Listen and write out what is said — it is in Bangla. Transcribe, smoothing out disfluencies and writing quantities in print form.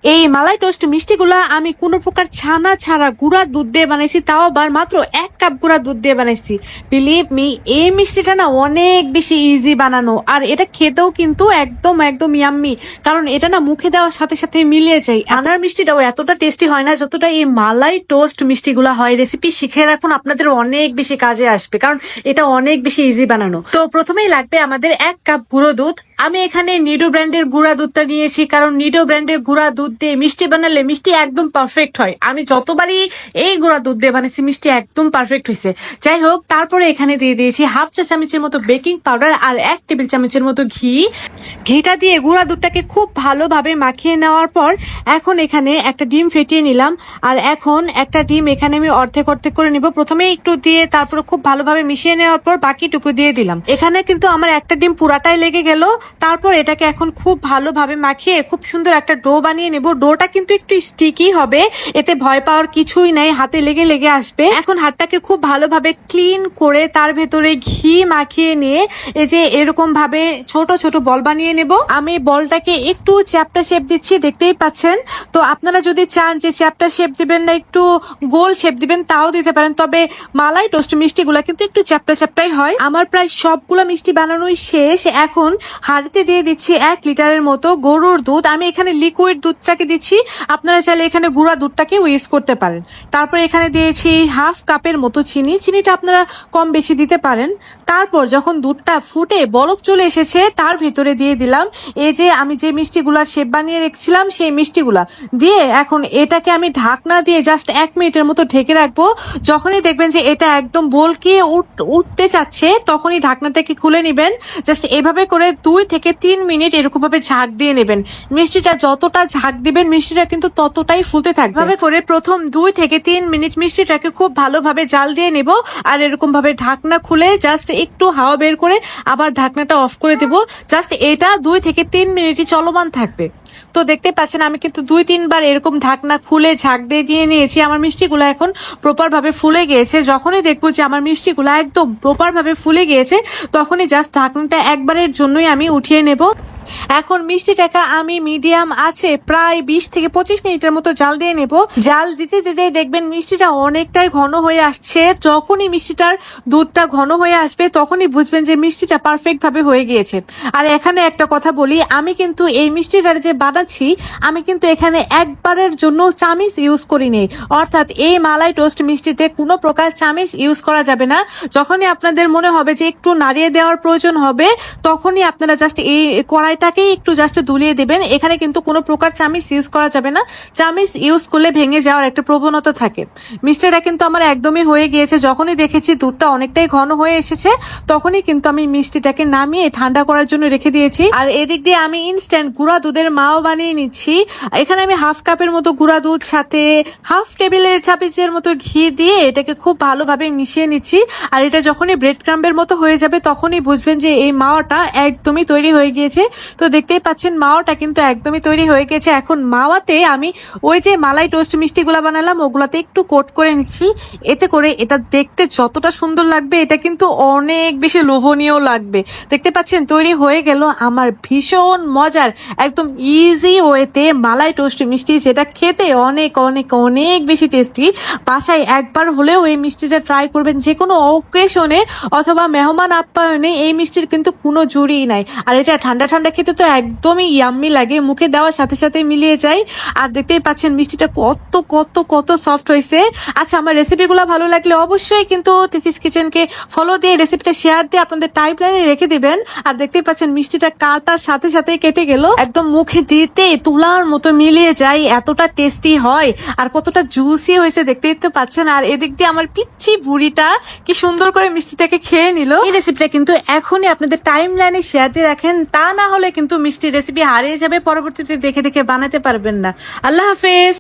এই মালাই টোস্ট মিষ্টিগুলা আমি কোনো প্রকার ছানা ছাড়া গুঁড়া দুধ দিয়ে বানাইছি, তাও আবার মাত্র 1 কাপ গুঁড়া দুধ দিয়ে বানাইছি। বিলিভ মি, এই মিষ্টিটা না অনেক বেশি ইজি বানানো, আর এটা খেতেও কিন্তু একদম একদম ইয়াম্মি, কারণ এটা না মুখে দেওয়ার সাথে সাথে মিলিয়ে যায়। আনার মিষ্টিটাও এতটা টেস্টি হয় না যতটা এই মালাই টোস্ট মিষ্টিগুলা হয়। রেসিপি শিখে রাখুন, আপনাদের অনেক বেশি কাজে আসবে, কারণ এটা অনেক বেশি ইজি বানানো। তো প্রথমেই লাগবে আমাদের 1 কাপ গুঁড়ো দুধ। আমি এখানে নিডো ব্র্যান্ডের গুঁড়া দুধটা নিয়েছি, কারণ নিডো ব্র্যান্ডের গুঁড়া দুধ দিয়ে মিষ্টি বানালে মিষ্টি একদম পারফেক্ট হয়। আমি যতবারই এই গুঁড়া দুধ দিয়ে বানিয়েছি মিষ্টি একদম পারফেক্ট হয়েছে। যাই হোক, তারপরে এখানে দিয়ে দিয়েছি 1/2 চা চামচের মতো বেকিং পাউডার আর 1 টেবিল চামচের মতো ঘি। ঘিটা দিয়ে গুঁড়া দুধটাকে খুব ভালোভাবে মাখিয়ে নেওয়ার পর এখন এখানে একটা ডিম ফেটিয়ে নিলাম, আর এখন একটা ডিম এখানে আমি অর্ধেক অর্ধেক করে নিব। প্রথমে একটু দিয়ে তারপর খুব ভালোভাবে মিশিয়ে নেওয়ার পর বাকিটুকু দিয়ে দিলাম। এখানে কিন্তু আমার একটা ডিম পুরাটাই লেগে গেল। তারপর এটাকে এখন খুব ভালোভাবে মাখিয়ে খুব সুন্দর একটা ডো বানিয়ে নেব। ডোটা কিন্তু একটু স্টিকি হবে, এতে ভয় পাওয়ার কিছুই নাই, হাতে লেগে লেগে আসবে। এখন হাতটাকে খুব ভালোভাবে ক্লিন করে তার ভেতরে ঘি মাখিয়ে নিয়ে এই যে এরকম ভাবে ছোট ছোট বল বানিয়ে নেব। আমি বলটাকে একটু চ্যাপ্টা শেপ দিচ্ছি, দেখতেই পাচ্ছেন। তো আপনারা যদি চান যে চ্যাপ্টা শেপ দিবেন না, একটু গোল শেপ দিবেন, তাও দিতে পারেন। তবে মালাই টোস্ট মিষ্টিগুলা কিন্তু একটু চ্যাপ্টা চ্যাপ্টাই হয়। আমার প্রায় সবগুলো মিষ্টি বানানোই শেষ। এখন হাঁড়িতে দিয়ে দিচ্ছি 1 লিটারের মতো গরুর দুধ। আমি এখানে লিকুইড দুধটাকে দিচ্ছি, আপনারা চাইলে এখানে গুঁড়া দুধটাকে ইউজ করতে পারেন। তারপর এখানে দিয়েছি 1/2 কাপের মতো চিনি। চিনিটা আপনারা কম বেশি দিতে পারেন। তারপর যখন দুধটা ফুটে বলক চলে এসেছে, তার ভিতরে দিয়ে দিলাম এই যে আমি যে মিষ্টিগুলার শেপ বানিয়ে রেখেছিলাম সেই মিষ্টিগুলা দিয়ে এখন এটাকে আমি ঢাকনা দিয়ে জাস্ট 1 মিনিটের মতো ঢেকে রাখবো। যখনই দেখবেন যে এটা একদম বলকে উঠতে চাচ্ছে, তখনই ঢাকনাটাকে খুলে নিবেন। জাস্ট এভাবে করে 2 থেকে 3 মিনিট এরকম ভাবে ঝাঁক দিয়ে নেবেন। মিষ্টিটা যতটা ঝাঁক দিবেন মিষ্টিটা কিন্তু ততটাই ফুলতে থাকবে। এভাবে করে প্রথম 2 থেকে 3 মিনিট মিষ্টিটাকে খুব ভালোভাবে জাল দিয়ে নেব, আর এরকম ভাবে ঢাকনা খুলে জাস্ট একটু হাওয়া বের করে আবার ঢাকনাটা অফ করে দেব। জাস্ট এটা 2 থেকে 3 মিনিটই চলমান থাকবে। তো দেখতে পাচ্ছেন আমি কিন্তু 2-3 বার এরকম ঢাকনা খুলে ঝাঁক দিয়ে নিয়েছি। আমার মিষ্টিগুলো এখন প্রপার ভাবে ফুলে গিয়েছে। যখনই দেখবো যে আমার মিষ্টিগুলো একদম প্রপার ভাবে ফুলে গিয়েছে, তখনই জাস্ট ঢাকনাটা একবারের জন্যই আমি উঠিয়ে নেব। এখন মিষ্টিটাকে আমি মিডিয়াম আছে প্রায় 20 থেকে 25 মিনিটের মতো জাল দিয়ে নেব। জাল দিতে দিতে দেখবেন মিষ্টিটা অনেকটাই ঘন হয়ে আসছে। যখনই মিষ্টিটার দুধটা ঘন হয়ে আসবে, তখনই বুঝবেন যে মিষ্টিটা পারফেক্ট ভাবে হয়ে গিয়েছে। আর এখানে একটা কথা বলি, আমি কিন্তু এই মিষ্টিটার যে বানাচ্ছি, আমি কিন্তু এখানে একবারের জন্য চামিচ ইউজ করিনি। অর্থাৎ এই মালাই টোস্ট মিষ্টিতে কোনো প্রকার চামিচ ইউজ করা যাবে না। যখনই আপনাদের মনে হবে যে একটু নাড়িয়ে দেওয়ার প্রয়োজন হবে, তখনই আপনারা জাস্ট এই কড়াইটাকে একটু জাস্ট দুলিয়ে দিবেন। এখানে কিন্তু কোনো প্রকার চামিচ ইউজ করা যাবে না। চামিচ ইউজ করলে ভেঙে যাওয়ার একটা প্রবণতা থাকে। মিষ্টিটা কিন্তু আমার একদমই হয়ে গিয়েছে। যখনই দেখেছি দুধটা অনেকটাই ঘন হয়ে এসেছে, তখনই কিন্তু আমি মিষ্টিটাকে নামিয়ে ঠান্ডা করার জন্য রেখে দিয়েছি। আর এদিক দিয়ে আমি ইনস্ট্যান্ট গুঁড়া দুধের মাও বানিয়ে নিচ্ছি। এখানে আমি 1/2 কাপের মতো গুঁড়া দুধ সাথে 1/2 টেবিল চামচের মতো ঘি দিয়ে এটাকে খুব ভালোভাবে মিশিয়ে নিচ্ছি। আর এটা যখনই ব্রেড ক্রাম্বের মতো হয়ে যাবে, তখনই বুঝবেন যে এই মাওয়াটা একদমই তৈরি হয়ে গিয়েছে। তো দেখতেই পাচ্ছেন মাওয়াটা কিন্তু একদমই তৈরি হয়ে গেছে। এখন মাওয়াতে আমি ওই যে মালাই টোস্ট মিষ্টিগুলা বানালাম, ওগুলাতে একটু কোট করে নিচ্ছি। এতে করে এটা দেখতে যতটা সুন্দর লাগবে, এটা কিন্তু অনেক বেশি লোভনীয় লাগবে। দেখতে পাচ্ছেন তৈরি হয়ে গেল আমার ভীষণ মজার একদম ইজি ওয়েতে মালাই টোস্ট মিষ্টি, যেটা খেতে অনেক অনেক অনেক বেশি টেস্টি। বাসায় একবার হলেও এই মিষ্টিটা ট্রাই করবেন। যে কোনো অকেশনে অথবা মেহমান আপ্যায়নে এই মিষ্টির কিন্তু কোনো জুড়িই নাই। আর এটা ঠান্ডা ঠান্ডা খেতে তো একদমই ইয়াম্মি লাগে, মুখে দেওয়ার সাথে সাথে মিলিয়ে যায়। আর দেখতেই পাচ্ছেন মিষ্টিটা কত কত কত সফট হয়েছে। আচ্ছা, আমার রেসিপিগুলো ভালো লাগলে অবশ্যই কিন্তু তিথিস কিচেনকে ফলো দিয়ে রেসিপিটা শেয়ার দিয়ে আপনাদের টাইমলাইনে রেখে দিবেন। আর দেখতেই পাচ্ছেন মিষ্টিটা কাটার সাথে সাথে কেটে গেল, একদম মুখে দিতে তুলার মতো মিলিয়ে যায়, এতটা টেস্টি হয় আর কতটা জুসি হয়েছে দেখতেই তো পাচ্ছেন। আর এদিক দিয়ে আমার পিচ্ছি বুড়িটা কি সুন্দর করে মিষ্টিটাকে খেয়ে নিল। এই রেসিপিটা কিন্তু এখনই আপনাদের টাইমলাইনে শেয়ার দিয়ে রাখেন, তা না হলে কিন্তু মিষ্টি রেসিপি হারিয়ে যাবে, পরবর্তীতে দেখে দেখে বানাতে পারবেন না। আল্লাহ হাফেজ।